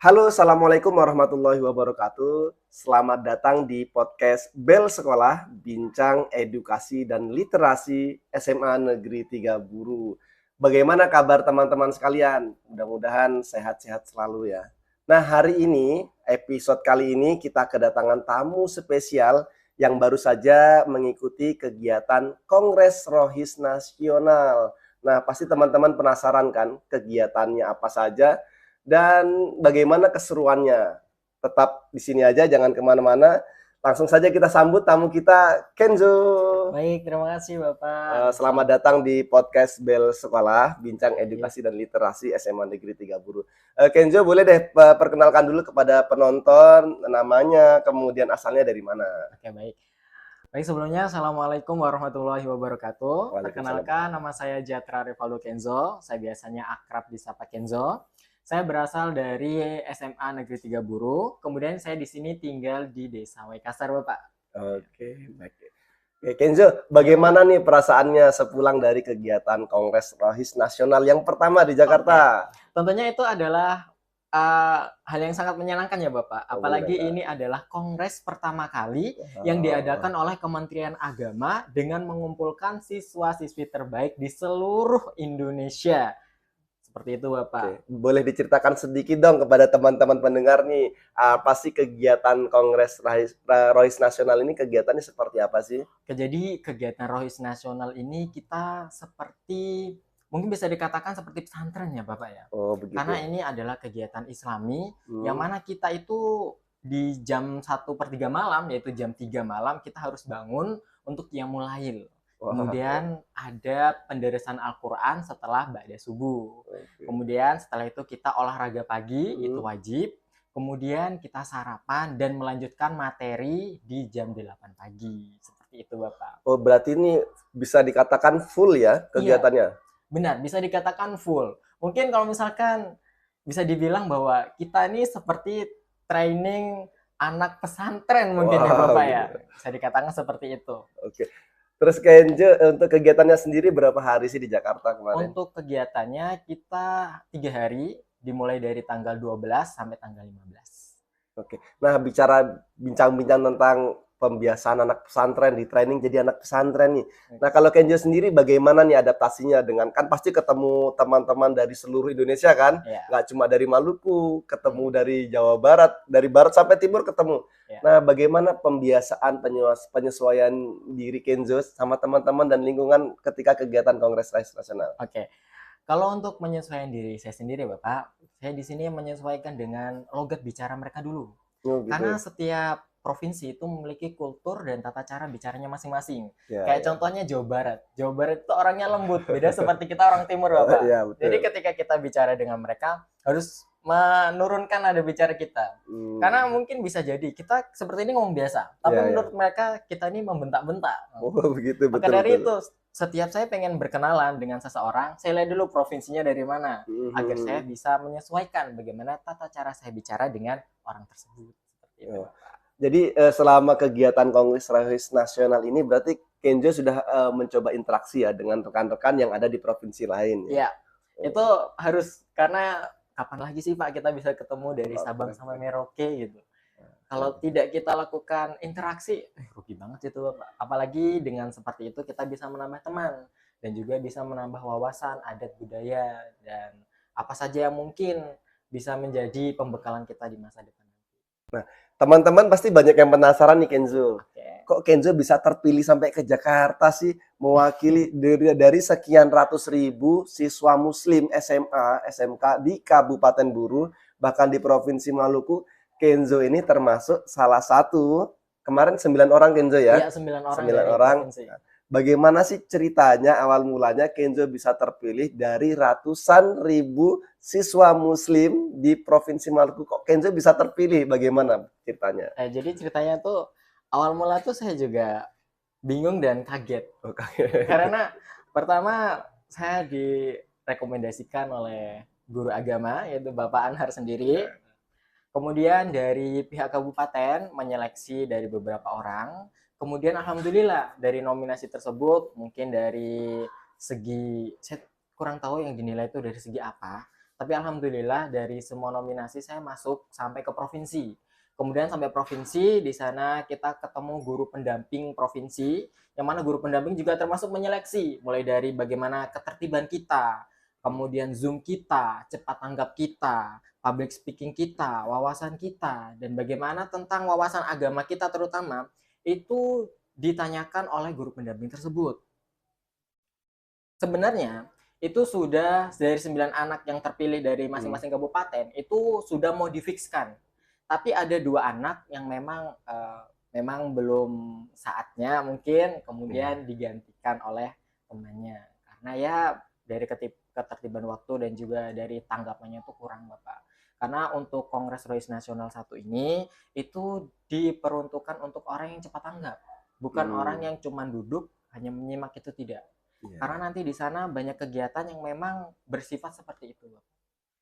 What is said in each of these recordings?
Halo, Assalamualaikum warahmatullahi wabarakatuh. Selamat datang di podcast Bel Sekolah, Bincang Edukasi dan Literasi SMA Negeri 3 Buru. Bagaimana kabar teman-teman sekalian? Mudah-mudahan sehat-sehat selalu ya. Nah, hari ini, episode kali ini kita kedatangan tamu spesial yang baru saja mengikuti kegiatan Kongres Rohis Nasional. Nah, pasti teman-teman penasaran kan kegiatannya apa saja dan bagaimana keseruannya. Tetap di sini aja, jangan kemana-mana. Langsung saja kita sambut tamu kita, Kenzo. Baik, terima kasih Bapak. Selamat datang di podcast Bel Sekolah, Bincang Edukasi dan Literasi SMA Negeri 3 Buru. Kenzo, boleh deh perkenalkan dulu kepada penonton, namanya, kemudian asalnya dari mana? Oke, baik. Baik, sebelumnya Assalamualaikum warahmatullahi wabarakatuh. Waalaikumsalam. Perkenalkan, nama saya Jatra Revaldo Kenzo. Saya biasanya akrab disapa Kenzo. Saya berasal dari SMA Negeri 3 Buru. Kemudian saya di sini tinggal di Desa Waikasar, Bapak. Oke, baik. Oke, Kenzo, bagaimana nih perasaannya sepulang dari kegiatan Kongres Rohis Nasional yang pertama di Jakarta? Tentunya itu adalah hal yang sangat menyenangkan ya Bapak. Apalagi ini adalah kongres pertama kali yang diadakan oleh Kementerian Agama dengan mengumpulkan siswa-siswi terbaik di seluruh Indonesia. Seperti itu Bapak. Oke. Boleh diceritakan sedikit dong kepada teman-teman pendengar nih, apa sih kegiatan Kongres Rohis Nasional ini, kegiatannya seperti apa sih? Jadi kegiatan Rohis Nasional ini kita seperti mungkin bisa dikatakan seperti pesantren ya Bapak ya. Oh, begitu. Karena ini adalah kegiatan Islami yang mana kita itu di jam 1/3 malam, yaitu jam 3 malam kita harus bangun untuk qiyamul lail. Kemudian ada penderesan Al-Quran setelah ba'da subuh. Kemudian setelah itu kita olahraga pagi, itu wajib. Kemudian kita sarapan dan melanjutkan materi di jam 8 pagi. Seperti itu Bapak. Oh, berarti ini bisa dikatakan full ya kegiatannya? Iya, benar, bisa dikatakan full. Mungkin kalau misalkan bisa dibilang bahwa kita ini seperti training anak pesantren mungkin ya Bapak ya. Bisa dikatakan seperti itu. Oke. Terus Kenzo, untuk kegiatannya sendiri berapa hari sih di Jakarta kemarin? Untuk kegiatannya kita 3 hari, dimulai dari tanggal 12 sampai tanggal 15. Oke. Nah, bincang-bincang tentang pembiasaan anak pesantren, di training jadi anak pesantren nih. Nah, kalau Kenzo sendiri bagaimana nih adaptasinya dengan, kan pasti ketemu teman-teman dari seluruh Indonesia kan? Ya. Nggak cuma dari Maluku, ketemu dari Jawa Barat, dari barat sampai timur ketemu. Ya. Nah, bagaimana pembiasaan penyesuaian diri Kenzo sama teman-teman dan lingkungan ketika kegiatan Kongres Rohis Nasional? Oke. Kalau untuk menyesuaikan diri saya sendiri Bapak, saya di sini menyesuaikan dengan logat bicara mereka dulu. Oh, gitu. Karena setiap provinsi itu memiliki kultur dan tata cara bicaranya masing-masing. Ya, Kayak contohnya Jawa Barat. Jawa Barat itu orangnya lembut, beda seperti kita orang timur, Bapak. Ya, betul. Jadi ketika kita bicara dengan mereka, harus menurunkan nada bicara kita. Karena mungkin bisa jadi kita seperti ini ngomong biasa, tapi menurut mereka kita ini membentak-bentak. Oh, begitu, Maka betul. dari itu, setiap saya pengen berkenalan dengan seseorang, saya lihat dulu provinsinya dari mana, agar saya bisa menyesuaikan bagaimana tata cara saya bicara dengan orang tersebut. Seperti itu. Jadi selama kegiatan Kongres Rohis Nasional ini berarti Kenzo sudah mencoba interaksi ya dengan rekan-rekan yang ada di provinsi lain ya? Iya, itu harus, karena kapan lagi sih Pak kita bisa ketemu dari Sabang sampai Merauke gitu. Kalau tidak kita lakukan interaksi, rugi banget itu Pak. Apalagi dengan seperti itu kita bisa menambah teman dan juga bisa menambah wawasan adat budaya dan apa saja yang mungkin bisa menjadi pembekalan kita di masa depan. Nah, teman-teman pasti banyak yang penasaran nih Kenzo. Oke. Kok Kenzo bisa terpilih sampai ke Jakarta sih mewakili dari sekian ratus ribu siswa muslim SMA, SMK di Kabupaten Buru, bahkan di Provinsi Maluku. Kenzo ini termasuk salah satu, kemarin 9 orang Kenzo ya? Iya, 9 orang. 9 orang. Bagaimana sih ceritanya awal mulanya Kenzo bisa terpilih dari ratusan ribu siswa muslim di Provinsi Maluku? Kok Kenzo bisa terpilih? Bagaimana ceritanya? Jadi ceritanya tuh awal mula tuh saya juga bingung dan kaget. Oh, kaget. Karena pertama saya direkomendasikan oleh guru agama yaitu Bapak Anhar sendiri. Kemudian dari pihak kabupaten menyeleksi dari beberapa orang. Kemudian alhamdulillah dari nominasi tersebut mungkin dari segi, saya kurang tahu yang dinilai itu dari segi apa, Tapi alhamdulillah dari semua nominasi saya masuk sampai ke provinsi. Kemudian sampai provinsi, di sana kita ketemu guru pendamping provinsi, yang mana guru pendamping juga termasuk menyeleksi, mulai dari bagaimana ketertiban kita, kemudian Zoom kita, cepat tanggap kita, public speaking kita, wawasan kita, dan bagaimana tentang wawasan agama kita terutama, itu ditanyakan oleh guru pendamping tersebut. Sebenarnya itu sudah dari 9 anak yang terpilih dari masing-masing kabupaten itu sudah mau difikskan. Tapi ada 2 anak yang memang belum saatnya mungkin kemudian digantikan oleh temannya. Karena ya dari ketertiban waktu dan juga dari tanggapannya itu kurang, Bapak. Karena untuk Kongres Rohis Nasional 1 ini itu diperuntukkan untuk orang yang cepat tanggap, bukan orang yang cuma duduk hanya menyimak, itu tidak. Karena nanti di sana banyak kegiatan yang memang bersifat seperti itu.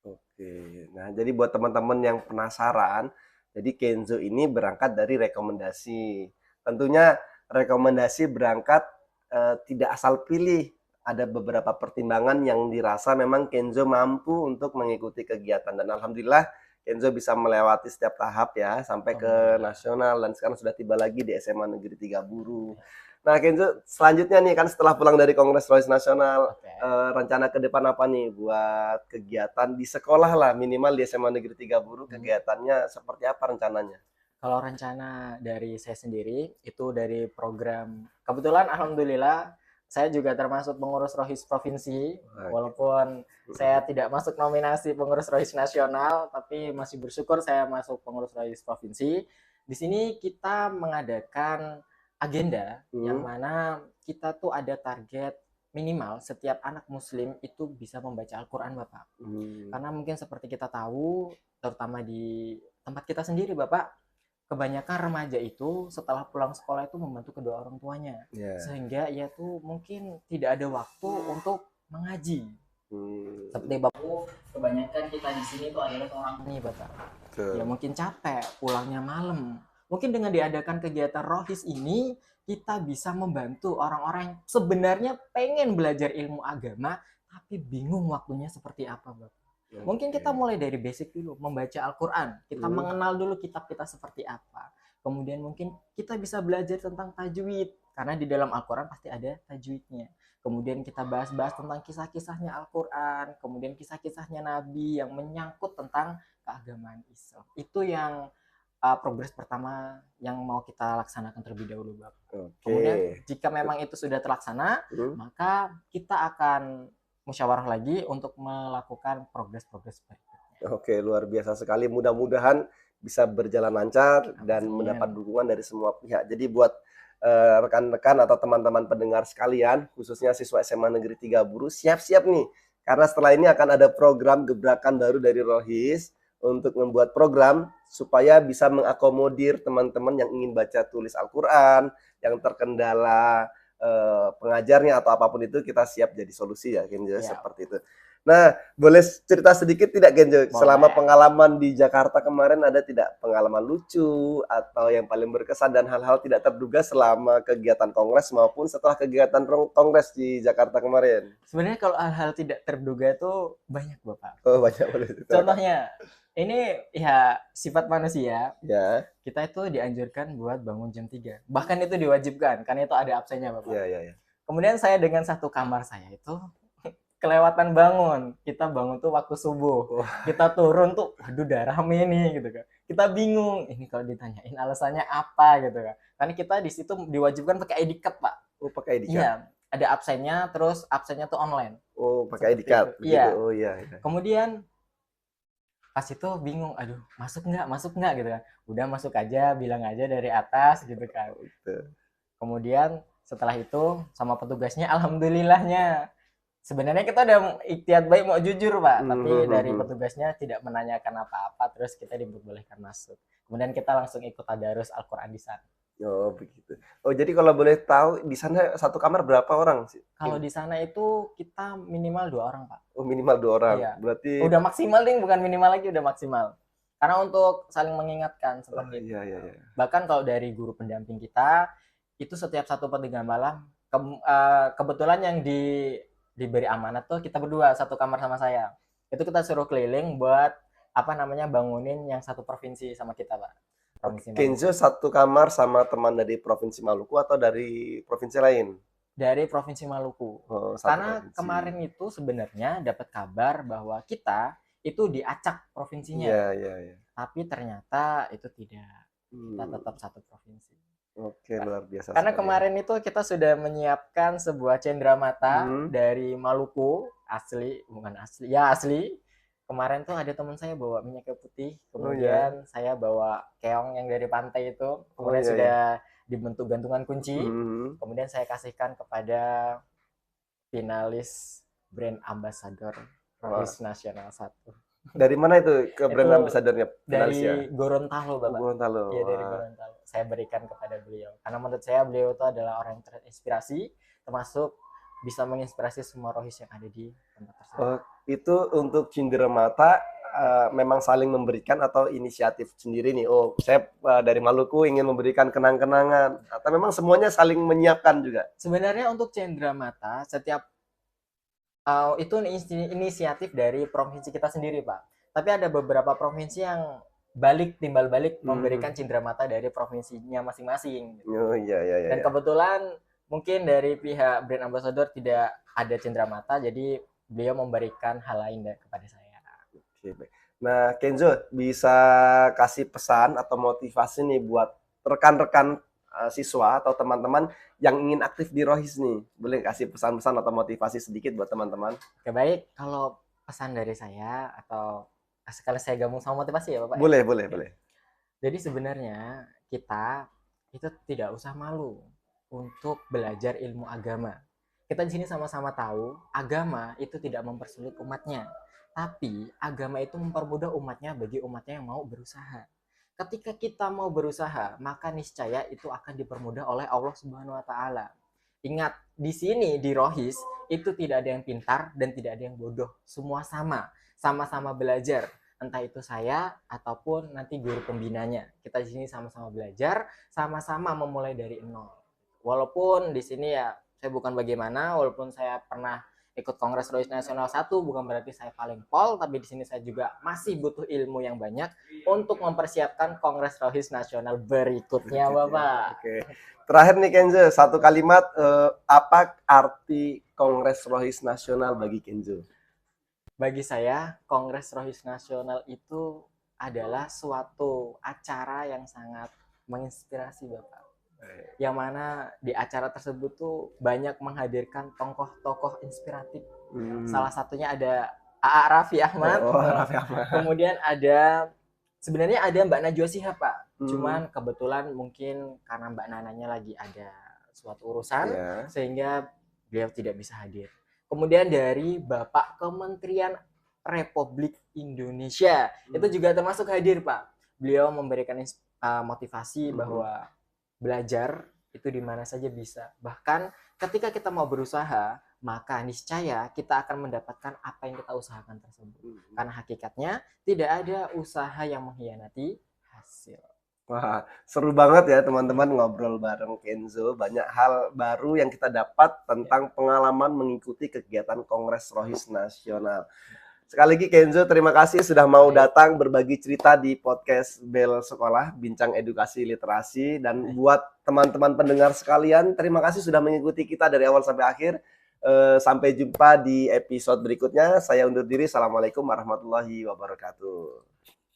Oke, nah jadi buat teman-teman yang penasaran, jadi Kenzo ini berangkat dari rekomendasi. Tentunya rekomendasi berangkat tidak asal pilih. Ada beberapa pertimbangan yang dirasa memang Kenzo mampu untuk mengikuti kegiatan. Dan alhamdulillah Kenzo bisa melewati setiap tahap ya, sampai ke nasional dan sekarang sudah tiba lagi di SMA Negeri 3 Buru. Nah, Kenzo, selanjutnya nih kan setelah pulang dari Kongres Rohis Nasional, rencana ke depan apa nih buat kegiatan di sekolah lah, minimal di SMA Negeri 3 Buru, kegiatannya seperti apa rencananya? Kalau rencana dari saya sendiri, itu dari program, kebetulan alhamdulillah, saya juga termasuk pengurus Rohis Provinsi, walaupun saya tidak masuk nominasi pengurus Rohis Nasional, tapi masih bersyukur saya masuk pengurus Rohis Provinsi. Di sini kita mengadakan agenda yang mana kita tuh ada target minimal setiap anak muslim itu bisa membaca Al-Quran, Bapak. Karena mungkin seperti kita tahu, terutama di tempat kita sendiri, Bapak, kebanyakan remaja itu setelah pulang sekolah itu membantu kedua orang tuanya, sehingga ia tuh mungkin tidak ada waktu untuk mengaji. Seperti Bapak, kebanyakan kita di sini tuh adalah orang tua, Bapak. Ya mungkin capek, pulangnya malam. Mungkin dengan diadakan kegiatan rohis ini, kita bisa membantu orang-orang yang sebenarnya pengen belajar ilmu agama, tapi bingung waktunya seperti apa, Bapak. Mungkin kita mulai dari basic dulu, membaca Al-Quran. Kita mengenal dulu kitab kita seperti apa. Kemudian mungkin kita bisa belajar tentang tajwid, karena di dalam Al-Quran pasti ada tajwidnya. Kemudian kita bahas-bahas tentang kisah-kisahnya Al-Quran, kemudian kisah-kisahnya Nabi yang menyangkut tentang keagamaan Islam. Itu yang progres pertama yang mau kita laksanakan terlebih dahulu, Bapak. Kemudian jika memang itu sudah terlaksana, maka kita akan musyawarah lagi untuk melakukan progres-progres berikutnya. Oke, luar biasa sekali. Mudah-mudahan bisa berjalan lancar dan mendapat dukungan dari semua pihak. Jadi buat rekan-rekan atau teman-teman pendengar sekalian, khususnya siswa SMA Negeri 3 Buru, siap-siap nih. Karena setelah ini akan ada program gebrakan baru dari Rohis untuk membuat program supaya bisa mengakomodir teman-teman yang ingin baca tulis Al-Quran, yang terkendala pengajarnya atau apapun itu, kita siap jadi solusi ya, Kenzo, seperti itu. Nah, boleh cerita sedikit tidak, Kenzo? Selama pengalaman di Jakarta kemarin, ada tidak pengalaman lucu atau yang paling berkesan dan hal-hal tidak terduga selama kegiatan kongres maupun setelah kegiatan kongres di Jakarta kemarin? Sebenarnya kalau hal-hal tidak terduga itu banyak, Bapak. Oh, banyak. Contohnya, ini ya sifat manusia. Ya. Kita itu dianjurkan buat bangun jam 3. Bahkan itu diwajibkan, karena itu ada absennya, Bapak. Ya. Kemudian saya dengan satu kamar saya itu kelewatan bangun. Kita bangun tuh waktu subuh. Kita turun tuh, aduh udah rame nih gitu kan. Kita bingung, ini kalau ditanyain alasannya apa gitu kan. Karena kita di situ diwajibkan pakai ID card, Pak. Oh, pakai ID card. Iya, ada absennya, terus absennya tuh online. Oh, pakai ID card. Iya. Oh iya. Kemudian pas itu bingung, aduh masuk nggak gitu kan. Udah masuk aja, bilang aja dari atas gitu kan. Kemudian setelah itu sama petugasnya, alhamdulillahnya sebenarnya kita udah ikhtiar baik mau jujur, Pak, tapi dari petugasnya tidak menanyakan apa-apa, terus kita diperbolehkan masuk. Kemudian kita langsung ikut tadarus Al-Quran di sana. Oh begitu. Oh jadi kalau boleh tahu di sana satu kamar berapa orang sih? Kalau di sana itu kita minimal 2 orang, Pak. Oh minimal 2 orang. Iya. Berarti udah maksimal ding, bukan minimal lagi, udah maksimal. Karena untuk saling mengingatkan seperti itu. Iya. Bahkan kalau dari guru pendamping kita itu setiap 1/3 malam kebetulan yang diberi amanat tuh kita berdua satu kamar sama saya. Itu kita suruh keliling buat bangunin yang satu provinsi sama kita, Pak. Provinsi Maluku. Kenzo satu kamar sama teman dari Provinsi Maluku atau dari provinsi lain? Dari Provinsi Maluku. Oh, Karena provinsi. kemarin itu sebenarnya dapat kabar bahwa kita itu diacak provinsinya. Iya. Tapi ternyata itu tidak. Kita tetap satu provinsi. Oke, luar biasa. Karena kemarin itu kita sudah menyiapkan sebuah cenderamata dari Maluku, asli. Kemarin tuh ada teman saya bawa minyak kayu putih, kemudian saya bawa keong yang dari pantai itu, kemudian sudah dibentuk gantungan kunci, kemudian saya kasihkan kepada finalis brand ambassador Rohis Nasional 1. Dari mana itu ke brand ambassadornya? Dari Gorontalo, Bapak. Gorontalo. Iya, dari Gorontalo. Saya berikan kepada beliau. Karena menurut saya beliau itu adalah orang yang terinspirasi, termasuk bisa menginspirasi semua rohis yang ada di tempat tersebut. Itu untuk cenderamata memang saling memberikan atau inisiatif sendiri nih? Oh, saya dari Maluku ingin memberikan kenang-kenangan. Atau memang semuanya saling menyiapkan juga? Sebenarnya untuk cenderamata, setiap itu inisiatif dari provinsi kita sendiri, Pak. Tapi ada beberapa provinsi yang timbal balik memberikan cenderamata dari provinsinya masing-masing. Oh iya. Dan kebetulan mungkin dari pihak brand ambassador tidak ada cenderamata, jadi beliau memberikan hal lain kepada saya. Oke, baik. Nah, Kenzo bisa kasih pesan atau motivasi nih buat rekan-rekan siswa atau teman-teman yang ingin aktif di Rohis nih. Boleh kasih pesan-pesan atau motivasi sedikit buat teman-teman? Oke, baik. Kalau pesan dari saya atau sekali saya gabung sama motivasi ya, Bapak? Boleh. Jadi sebenarnya kita itu tidak usah malu untuk belajar ilmu agama. Kita di sini sama-sama tahu agama itu tidak mempersulit umatnya, tapi agama itu mempermudah umatnya bagi umatnya yang mau berusaha. Ketika kita mau berusaha, maka niscaya itu akan dipermudah oleh Allah Subhanahu wa taala. Ingat, di sini di Rohis itu tidak ada yang pintar dan tidak ada yang bodoh, semua sama-sama belajar. Entah itu saya ataupun nanti guru pembinanya. Kita di sini sama-sama belajar, sama-sama memulai dari nol. Walaupun di sini ya saya bukan bagaimana, walaupun saya pernah ikut Kongres Rohis Nasional 1, bukan berarti saya paling pol, tapi di sini saya juga masih butuh ilmu yang banyak untuk mempersiapkan Kongres Rohis Nasional berikutnya, Bapak. Oke. Terakhir nih Kenzo, satu kalimat, apa arti Kongres Rohis Nasional bagi Kenzo? Bagi saya, Kongres Rohis Nasional itu adalah suatu acara yang sangat menginspirasi, Bapak. Yang mana di acara tersebut tuh banyak menghadirkan tokoh-tokoh inspiratif. Salah satunya ada A.A. Raffi Ahmad. Kemudian sebenarnya ada Mbak Najwa Shihab, Pak. Cuman kebetulan mungkin karena Mbak Nananya lagi ada suatu urusan, sehingga beliau tidak bisa hadir. Kemudian dari Bapak Kementerian Republik Indonesia, itu juga termasuk hadir, Pak. Beliau memberikan motivasi bahwa belajar itu di mana saja bisa. Bahkan ketika kita mau berusaha, maka niscaya kita akan mendapatkan apa yang kita usahakan tersebut. Karena hakikatnya tidak ada usaha yang mengkhianati hasil. Wah, seru banget ya teman-teman ngobrol bareng Kenzo. Banyak hal baru yang kita dapat tentang pengalaman mengikuti kegiatan Kongres Rohis Nasional. Sekali lagi Kenzo, terima kasih sudah mau datang berbagi cerita di podcast Bel Sekolah, Bincang Edukasi Literasi. Dan buat teman-teman pendengar sekalian, terima kasih sudah mengikuti kita dari awal sampai akhir. Sampai jumpa di episode berikutnya. Saya undur diri. Assalamualaikum warahmatullahi wabarakatuh.